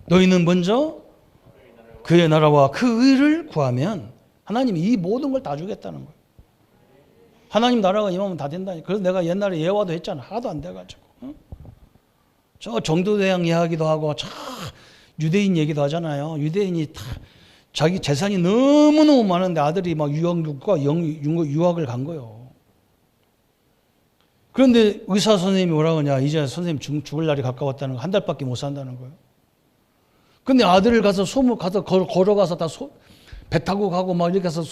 너희는 먼저 그의 나라와 그 의를 구하면 하나님이 이 모든 걸 다 주겠다는 거예요. 하나님 나라가 임하면 다 된다니까. 그래서 내가 옛날에 예화도 했잖아. 하나도 안 돼가지고. 저 정도대왕 이야기도 하고 저 유대인 얘기도 하잖아요. 유대인이 다 자기 재산이 너무너무 많은데 아들이 막 유학을 간 거예요. 그런데 의사 선생님이 뭐라고 하냐. 이제 선생님 죽을 날이 가까웠다는 거. 한 달밖에 못 산다는 거예요. 근데 아들을 가서 걸어가서 다 배 타고 가고 막 이렇게 해서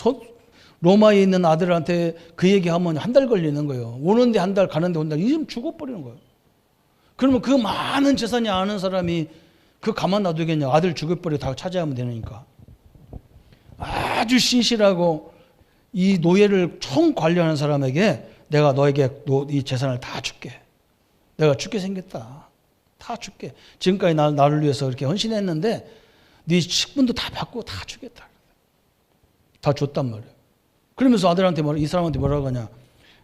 로마에 있는 아들한테 그 얘기하면 한 달 걸리는 거예요. 오는데 한 달, 가는데 한 달. 이러면 죽어버리는 거예요. 그러면 그 많은 재산이 아는 사람이 그 가만 놔두겠냐. 아들 죽여버리고 다 차지하면 되니까. 아주 신실하고 이 노예를 총 관리하는 사람에게 내가 너에게 이 재산을 다 줄게. 내가 죽게 생겼다. 다 줄게. 지금까지 나를 위해서 이렇게 헌신했는데 네 식분도 다 받고 다 주겠다. 다 줬단 말이에요. 그러면서 아들한테 이 사람한테 뭐라고 하냐.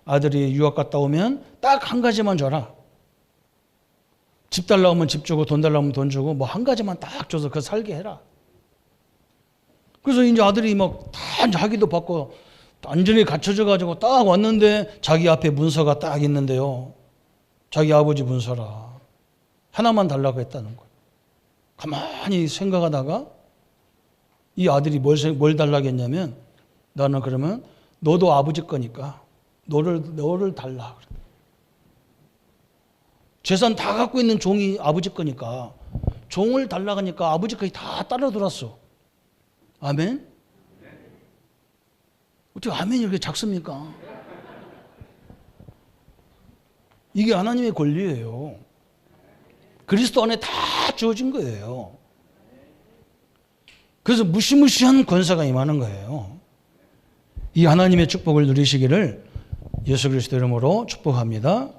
아들이 유학 갔다 오면 딱 한 가지만 줘라. 집 달라고 하면 집 주고 돈 달라고 하면 돈 주고 뭐 한 가지만 딱 줘서 그거 살게 해라. 그래서 이제 아들이 막 다 자기도 받고 완전히 갖춰져 가지고 딱 왔는데 자기 앞에 문서가 딱 있는데요. 자기 아버지 문서라. 하나만 달라고 했다는 거예요. 가만히 생각하다가 이 아들이 뭘 달라고 했냐면 나는 그러면 너도 아버지 거니까 너를 달라. 재산 다 갖고 있는 종이 아버지 거니까 종을 달라고 하니까 아버지까지 다 따라 들었어. 아멘? 어떻게 아멘이 이렇게 작습니까? 이게 하나님의 권리예요. 그리스도 안에 다 주어진 거예요. 그래서 무시무시한 권세가 임하는 거예요. 이 하나님의 축복을 누리시기를 예수 그리스도 이름으로 축복합니다.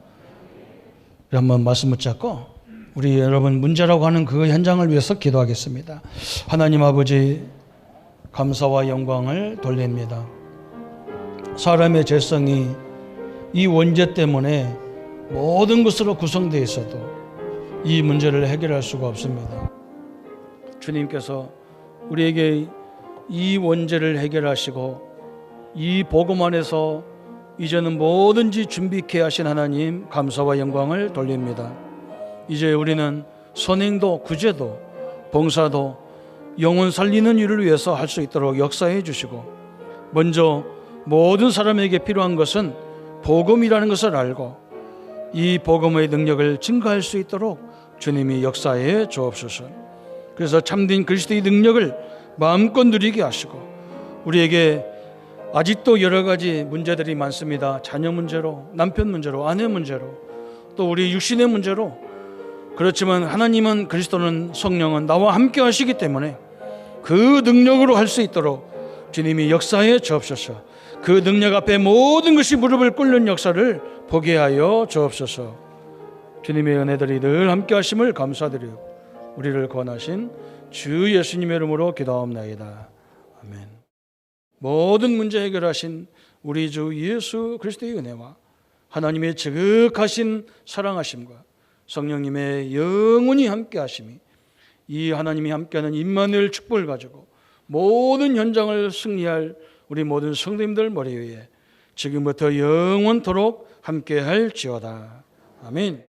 한번 말씀 붙잡고 우리 여러분 문제라고 하는 그 현장을 위해서 기도하겠습니다. 하나님 아버지 감사와 영광을 돌립니다. 사람의 죄성이 이 원죄 때문에 모든 것으로 구성되어 있어도 이 문제를 해결할 수가 없습니다. 주님께서 우리에게 이 원죄를 해결하시고 이 복음 안에서 이제는 뭐든지 준비케 하신 하나님 감사와 영광을 돌립니다. 이제 우리는 선행도 구제도 봉사도 영혼 살리는 일을 위해서 할 수 있도록 역사해 주시고 먼저 모든 사람에게 필요한 것은 복음이라는 것을 알고 이 복음의 능력을 증거할 수 있도록 주님이 역사해 주옵소서. 그래서 참된 그리스도의 능력을 마음껏 누리게 하시고, 우리에게 아직도 여러 가지 문제들이 많습니다. 자녀 문제로, 남편 문제로, 아내 문제로, 또 우리 육신의 문제로. 그렇지만 하나님은, 그리스도는, 성령은 나와 함께 하시기 때문에 그 능력으로 할 수 있도록 주님이 역사에 주옵소서. 그 능력 앞에 모든 것이 무릎을 꿇는 역사를 보게 하여 주옵소서. 주님의 은혜들이 늘 함께 하심을 감사드리고 우리를 권하신 주 예수님의 이름으로 기도하옵나이다. 아멘. 모든 문제 해결하신 우리 주 예수 그리스도의 은혜와 하나님의 지극하신 사랑하심과 성령님의 영원히 함께 하심이, 이 하나님이 함께하는 임마누엘 축복을 가지고 모든 현장을 승리할 우리 모든 성도님들 머리 위에 지금부터 영원토록 함께할지어다. 아멘.